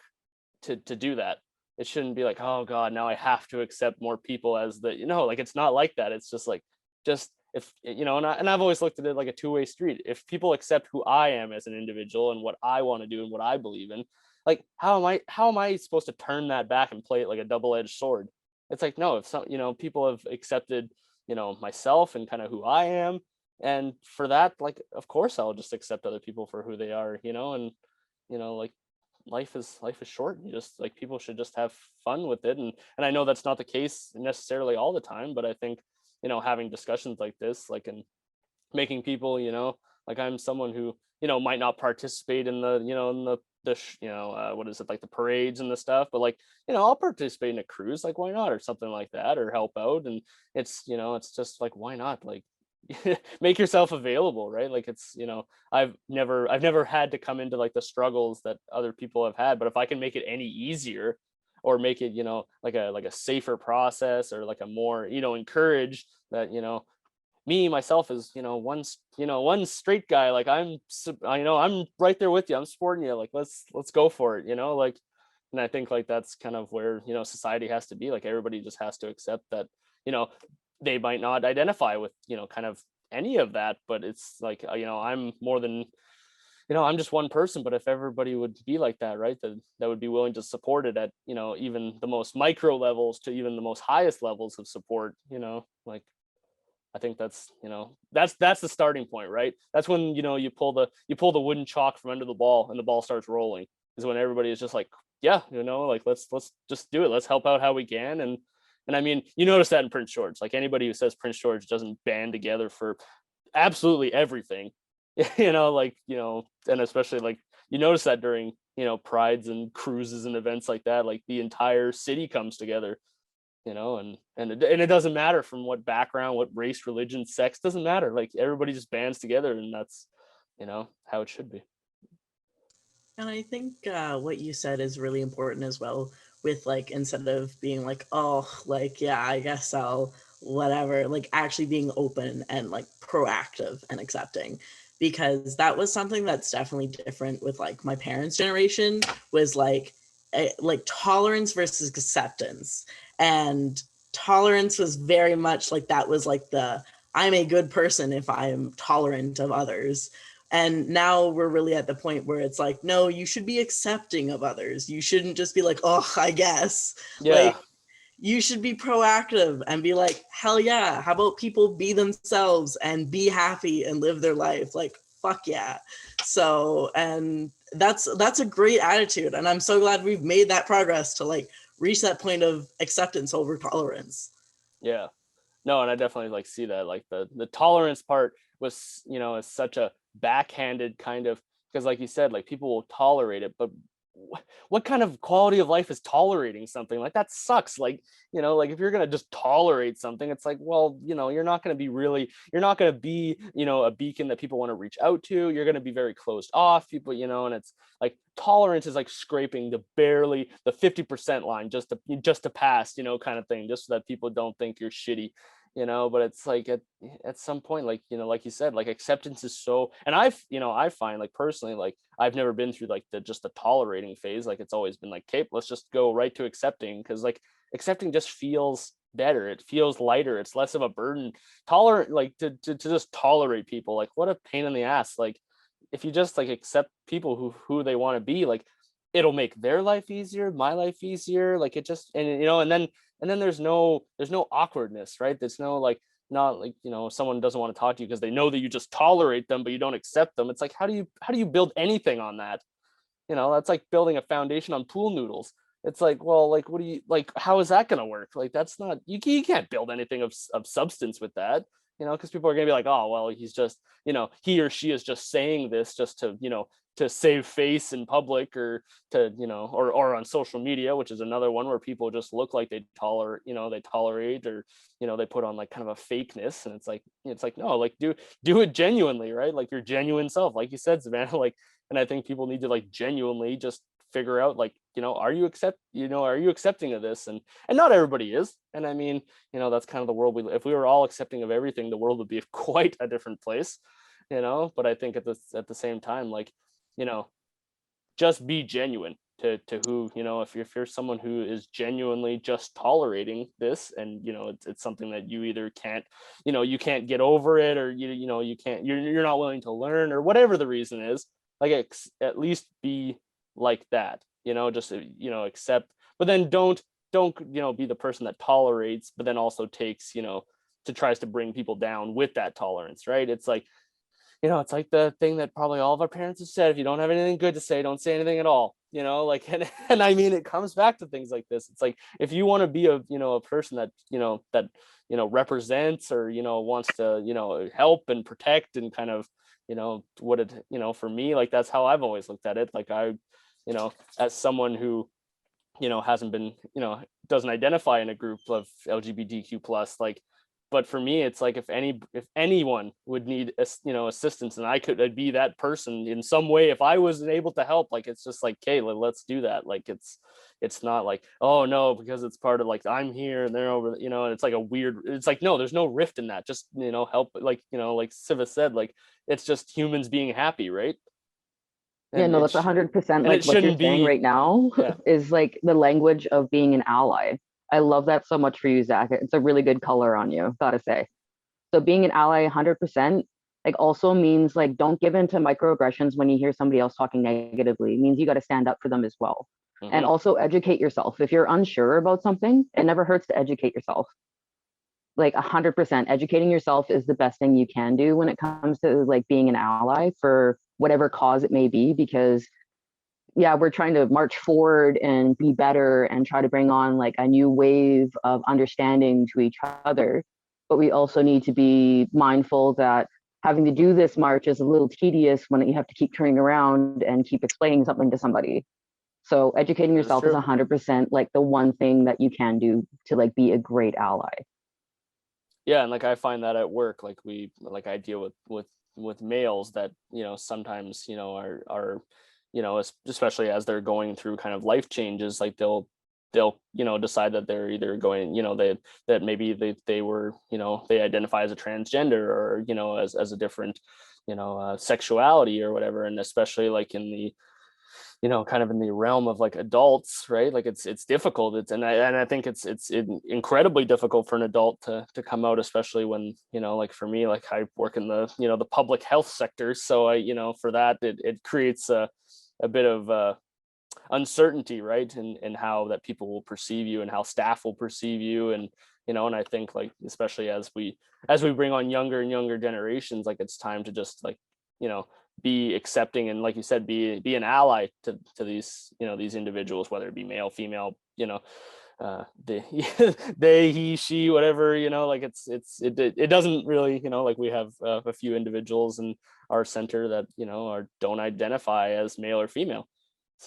to do that. It shouldn't be like, oh God, now I have to accept more people as the, like it's not like that. It's just like, just if, and I've always looked at it like a two-way street. If people accept who I am as an individual and what I want to do and what I believe in, like, how am I supposed to turn that back and play it like a double-edged sword? It's like, no, if some, people have accepted, myself and kind of who I am. And for that, like, of course, I'll just accept other people for who they are, and, like, life is short. You just like, people should just have fun with it. And I know that's not the case necessarily all the time, but I think having discussions like this, like, and making people like, I'm someone who might not participate in the in the what is it, like the parades and the stuff, but like I'll participate in a cruise, like why not, or something like that, or help out. And it's it's just like, why not, like make yourself available, right? Like it's I've never had to come into like the struggles that other people have had, but if I can make it any easier, or make it like a safer process, or like a more encourage that me myself is one straight guy, like I'm right there with you, I'm supporting you, like let's go for it, like. And I think like that's kind of where society has to be, like everybody just has to accept that they might not identify with kind of any of that, but it's like I'm more than I'm just one person, but if everybody would be like that, right, that would be willing to support it at, even the most micro levels to even the most highest levels of support, like, I think that's the starting point, right? That's when, you pull the wooden chalk from under the ball and the ball starts rolling, is when everybody is just like, yeah, like, let's just do it. Let's help out how we can. And I mean, you notice that in Prince George, like anybody who says Prince George doesn't band together for absolutely everything, and especially like you notice that during, prides and cruises and events like that, like the entire city comes together, and it doesn't matter from what background, what race, religion, sex, doesn't matter. Like everybody just bands together, and that's, how it should be. And I think what you said is really important as well, with like, instead of being like, oh, like, yeah, I guess I'll whatever, like actually being open and like proactive and accepting, because that was something that's definitely different with like my parents' generation, was like like tolerance versus acceptance. And tolerance was very much like, that was like I'm a good person if I'm tolerant of others. And now we're really at the point where it's like, no, you should be accepting of others. You shouldn't just be like, oh, I guess. Yeah. Like, you should be proactive and be like, hell yeah. How about people be themselves and be happy and live their life? Like, fuck yeah. So, and that's a great attitude. And I'm so glad we've made that progress to like reach that point of acceptance over tolerance. Yeah. No, and I definitely like see that, like the tolerance part was, is such a backhanded kind of, because like you said, like people will tolerate it, but what kind of quality of life is tolerating something? Like that sucks. Like, like if you're going to just tolerate something, it's like, well, you're not going to be a beacon that people want to reach out to. You're going to be very closed off, people, and it's like tolerance is like scraping the 50% line just to pass, kind of thing, just so that people don't think you're shitty. But it's like at some point, like, like you said, like acceptance is so, and I find like personally, like I've never been through like just the tolerating phase. Like it's always been like, okay, let's just go right to accepting, because like accepting just feels better. It feels lighter. It's less of a burden. Like to just tolerate people, like what a pain in the ass. Like if you just like accept people who they want to be, like it'll make their life easier, my life easier. Like it just, and then there's no awkwardness, right? There's no like, not like, someone doesn't want to talk to you because they know that you just tolerate them, but you don't accept them. It's like, how do you build anything on that? That's like building a foundation on pool noodles. It's like, well, like, what do you like, how is that going to work? Like, that's not, you can't build anything of substance with that, because people are going to be like, oh, well, he's just, he or she is just saying this just to, to save face in public, or to, or on social media, which is another one where people just look like they tolerate, or, they put on like kind of a fakeness. And it's like, no, like do it genuinely, right? Like your genuine self, like you said, Savannah, like, and I think people need to like genuinely just figure out, like, are you accepting of this? And not everybody is. And I mean, that's kind of the world if we were all accepting of everything, the world would be quite a different place, but I think at the same time, like, just be genuine to who, if you're someone who is genuinely just tolerating this, and it's something that you either can't, you can't get over it, or you can't, you're not willing to learn, or whatever the reason is, like at least be like that, just accept, but then don't be the person that tolerates but then also takes, to tries to bring people down with that tolerance, right? It's like, it's like the thing that probably all of our parents have said: if you don't have anything good to say, don't say anything at all. Like, and I mean, it comes back to things like this. It's like, if you want to be a person that represents, or wants to help and protect, and kind of what it for me, like that's how I've always looked at it. Like I, as someone who hasn't been, doesn't identify in a group of LGBTQ plus, like, but for me, it's like, if anyone would need assistance, and I'd be that person in some way, if I was able to help, like, it's just like, okay, let's do that. Like it's not like, oh no, because it's part of like, I'm here and they're over, and it's like it's like, no, there's no rift in that. Just help, like, like Siva said, like, it's just humans being happy, right? Yeah, no, that's 100% like what you're saying right now. Yeah. Is like the language of being an ally. I love that so much for you, Zach. It's a really good color on you, gotta say. So being an ally 100%, Like also means like don't give in to microaggressions when you hear somebody else talking negatively. It means you got to stand up for them as well. And also educate yourself. If you're unsure about something, it never hurts to educate yourself. Like 100%, educating yourself is the best thing you can do when it comes to like being an ally for whatever cause it may be, because yeah, we're trying to march forward and be better and try to bring on like a new wave of understanding to each other. But we also need to be mindful that having to do this march is a little tedious when you have to keep turning around and keep explaining something to somebody. So educating yourself is 100% like the one thing that you can do to like be a great ally. Yeah, and like I find that at work, like I deal with males that, you know, sometimes, you know, are you know, especially as they're going through kind of life changes, like they'll you know, decide that they're either going, you know, that maybe they were, you know, they identify as a transgender, or, you know, as a different, you know, sexuality or whatever. And especially like in the, you know, kind of in the realm of like adults, right? Like it's difficult. And I think it's incredibly difficult for an adult to come out, especially when, you know, like for me, like I work in the, you know, the public health sector. So I, you know, for that, it creates a bit of uncertainty, right? And how that people will perceive you and how staff will perceive you. And, you know, and I think like, especially as we bring on younger and younger generations, like it's time to just like, you know, be accepting and, like you said, be an ally to these, you know, these individuals, whether it be male, female, you know, they, he, she, whatever, you know, like it doesn't really, you know, like we have a few individuals in our center that, you know, don't identify as male or female.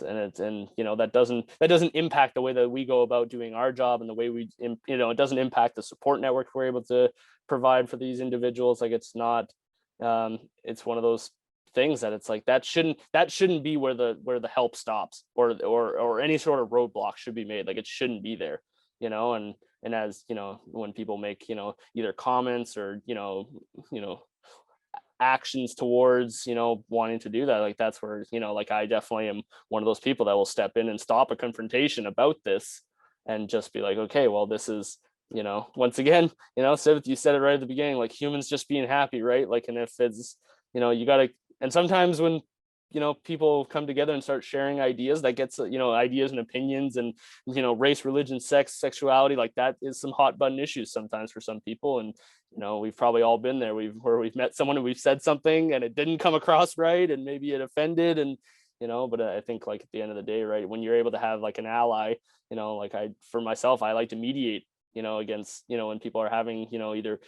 And you know, that doesn't impact the way that we go about doing our job, and the way we, you know, it doesn't impact the support network we're able to provide for these individuals. Like it's not, it's one of those things that it's like that shouldn't be where the help stops, or any sort of roadblock should be made. Like it shouldn't be there, you know. And as you know, when people make, you know, either comments or, you know, actions towards, you know, wanting to do that, like that's where, you know, like I definitely am one of those people that will step in and stop a confrontation about this and just be like, okay, well, this is, you know, once again, you know, so you said it right at the beginning, like humans just being happy, right? Like, and if it's, you know, you gotta, and sometimes when, you know, people come together and start sharing ideas, that gets, you know, ideas and opinions and, you know, race, religion, sex, sexuality, like that is some hot button issues sometimes for some people. And, you know, we've probably all been there. Where we've met someone and we've said something and it didn't come across right, and maybe it offended, and, you know, but I think like at the end of the day, right, when you're able to have like an ally, you know, like for myself, I like to mediate, you know, against, you know, when people are having, you know, either,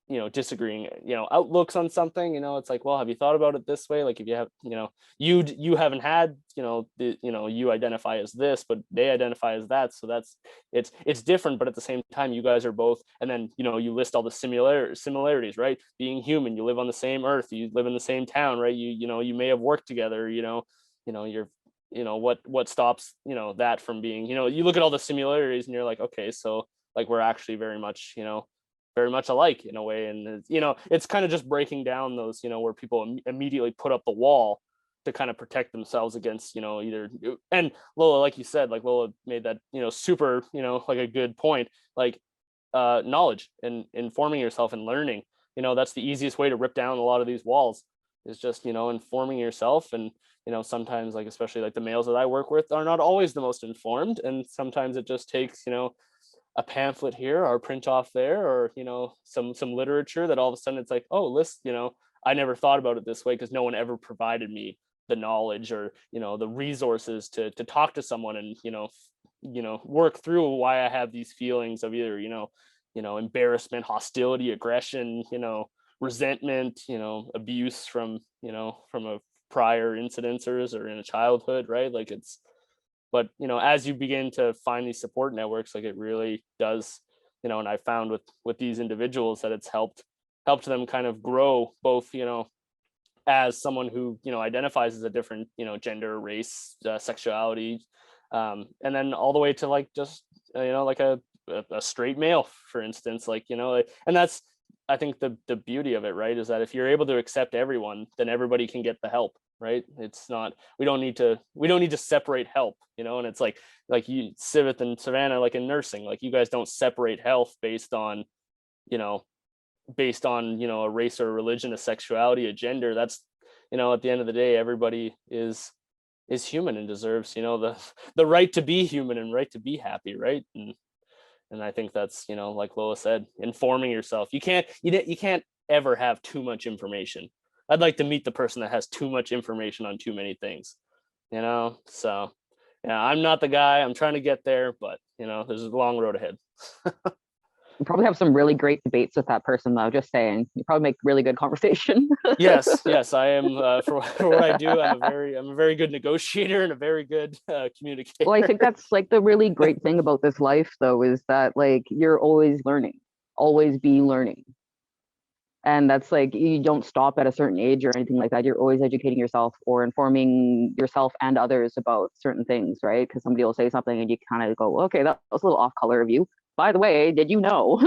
you know, disagreeing, you know, outlooks on something, you know, it's like, well, have you thought about it this way? Like if you have, you know, you haven't had, you know, you know, you identify as this, but they identify as that. So that's, it's different, but at the same time, you guys are both, and then, you know, you list all the similarities, right? Being human, you live on the same earth, you live in the same town, right? You know, you may have worked together, you know, you're, you know, what stops, you know, that from being, you know, you look at all the similarities and you're like, okay, so like we're actually very much, you know, very much alike in a way. And, you know, it's kind of just breaking down those, you know, where people immediately put up the wall to kind of protect themselves against, you know, either, and Lola, like you said, like Lola made that, you know, super, you know, like a good point, like knowledge and informing yourself and learning, you know, that's the easiest way to rip down a lot of these walls, is just, you know, informing yourself. And, you know, sometimes like, especially like the males that I work with are not always the most informed. And sometimes it just takes, you know, a pamphlet here or a print off there, or, you know, some literature that all of a sudden it's like, oh, list, you know, I never thought about it this way because no one ever provided me the knowledge or, you know, the resources to talk to someone and, you know, work through why I have these feelings of either, you know, embarrassment, hostility, aggression, you know, resentment, you know, abuse from, you know, from a prior incidences or in a childhood, right? Like it's, but, you know, as you begin to find these support networks, like it really does, you know, and I found with these individuals that it's helped them kind of grow both, you know, as someone who, you know, identifies as a different, you know, gender, race, sexuality, and then all the way to like just, you know, like a straight male, for instance, like, you know, and that's, I think the beauty of it, right, is that if you're able to accept everyone, then everybody can get the help, right? It's not, we don't need to separate help, you know. And it's like you, Civith and Savannah, like in nursing, like you guys don't separate health based on, you know, based on, you know, a race or a religion, a sexuality, a gender. That's, you know, at the end of the day, everybody is human and deserves, you know, the right to be human and right to be happy, right? And I think that's, you know, like Lola said, informing yourself. You can't ever have too much information. I'd like to meet the person that has too much information on too many things, you know? So yeah, I'm not the guy. I'm trying to get there, but you know, there's a long road ahead. You probably have some really great debates with that person, though. Just saying, you probably make really good conversation. Yes, I am. For what I do, I'm a very good negotiator and a very good communicator. Well, I think that's like the really great thing about this life, though, is that like you're always learning, always be learning. And that's like, you don't stop at a certain age or anything like that. You're always educating yourself or informing yourself and others about certain things, right? Because somebody will say something and you kind of go, okay, that was a little off color of you. By the way, did you know?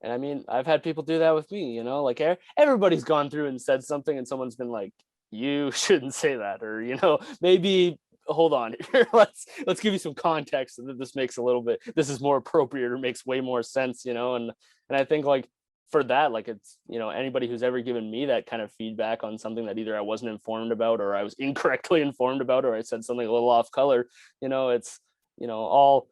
And I mean, I've had people do that with me, you know, like everybody's gone through and said something and someone's been like, you shouldn't say that, or, you know, maybe hold on here, let's give you some context so that this is more appropriate or makes way more sense, you know. And I think like for that, like, it's, you know, anybody who's ever given me that kind of feedback on something that either I wasn't informed about or I was incorrectly informed about, or I said something a little off color, you know, it's, you know, all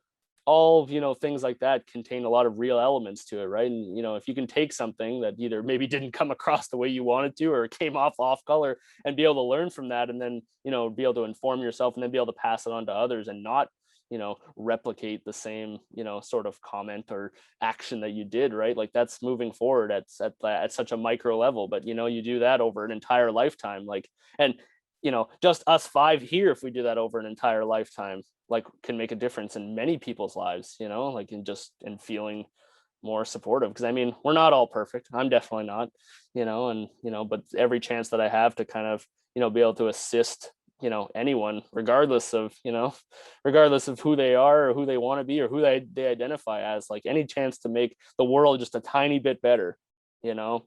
you know, things like that contain a lot of real elements to it, right? And you know, if you can take something that either maybe didn't come across the way you wanted to, or it came off color, and be able to learn from that, and then, you know, be able to inform yourself and then be able to pass it on to others, and not, you know, replicate the same, you know, sort of comment or action that you did, right? Like, that's moving forward at such a micro level. But you know, you do that over an entire lifetime, like, and you know, just us five here, if we do that over an entire lifetime, like, can make a difference in many people's lives, you know, like in feeling more supportive. Because I mean, we're not all perfect. I'm definitely not, you know, and you know, but every chance that I have to kind of, you know, be able to assist, you know, anyone, regardless of who they are or who they want to be or who they identify as, like, any chance to make the world just a tiny bit better, you know,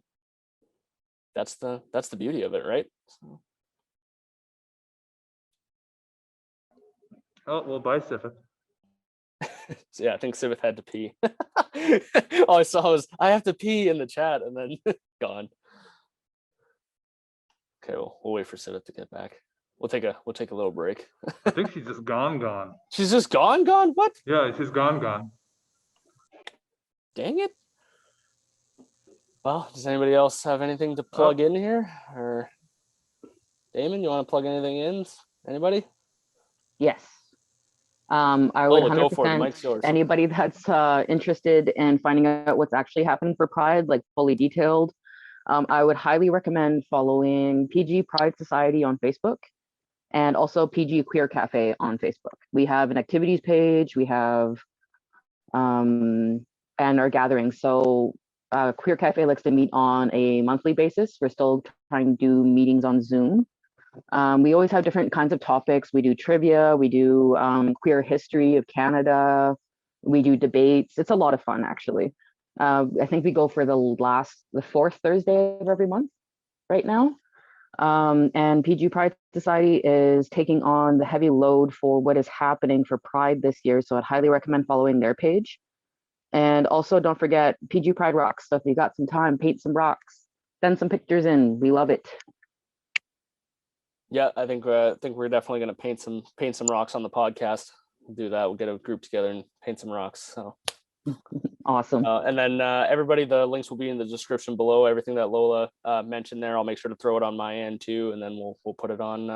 that's the beauty of it, right? So. Oh, well, bye, Sifit. So yeah, I think Sivith had to pee. All I saw was, I have to pee in the chat, and then gone. Okay, we'll wait for Sivith to get back. We'll take a little break. I think she's just gone. She's just gone? What? Yeah, she's gone. Dang it. Well, does anybody else have anything to plug in here? Or Damon, you want to plug anything in? Anybody? Yes. I would Lola, go for it. The 100%, mic's yours. anybody that's interested in finding out what's actually happening for Pride, like fully detailed, I would highly recommend following PG Pride Society on Facebook and also PG Queer Cafe on Facebook. We have an activities page, we have and our gatherings. So Queer Cafe likes to meet on a monthly basis. We're still trying to do meetings on Zoom. We always have different kinds of topics. We do trivia, we do queer history of Canada, we do debates. It's a lot of fun, actually. I think we go for the fourth Thursday of every month right now. And PG Pride Society is taking on the heavy load for what is happening for Pride this year. So I'd highly recommend following their page. And also don't forget PG Pride Rocks. So if you got some time, paint some rocks, send some pictures in. We love it. Yeah, I think we're definitely going to paint some rocks on the podcast. We'll do that. We'll get a group together and paint some rocks. So awesome. And then everybody, the links will be in the description below. Everything that Lola mentioned there, I'll make sure to throw it on my end too, and then we'll put it on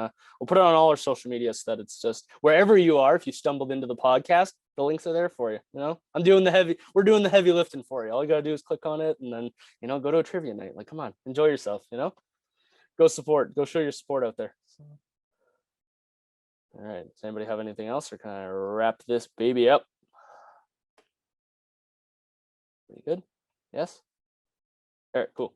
all our social media, so that it's just wherever you are. If you stumbled into the podcast, the links are there for you. You know, we're doing the heavy lifting for you. All you gotta do is click on it, and then, you know, go to a trivia night. Like, come on, enjoy yourself. You know, go show your support out there. All right. Does anybody have anything else, or can I wrap this baby up? Pretty good. Yes. All right, cool.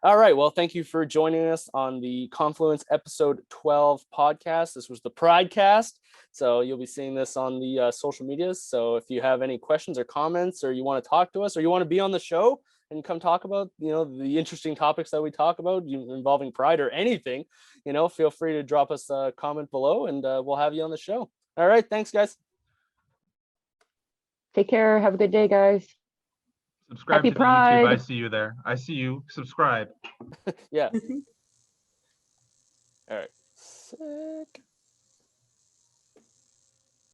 All right. Well, thank you for joining us on the Confluence episode 12 podcast. This was the Pridecast. So you'll be seeing this on the social medias. So if you have any questions or comments, or you want to talk to us, or you want to be on the show and come talk about, you know, the interesting topics that we talk about involving Pride or anything, you know, feel free to drop us a comment below, and we'll have you on the show. All right. Thanks, guys. Take care. Have a good day, guys. Subscribe Happy to the YouTube. I Pride. see you there. I see you. Subscribe. Yeah. All right. Sick.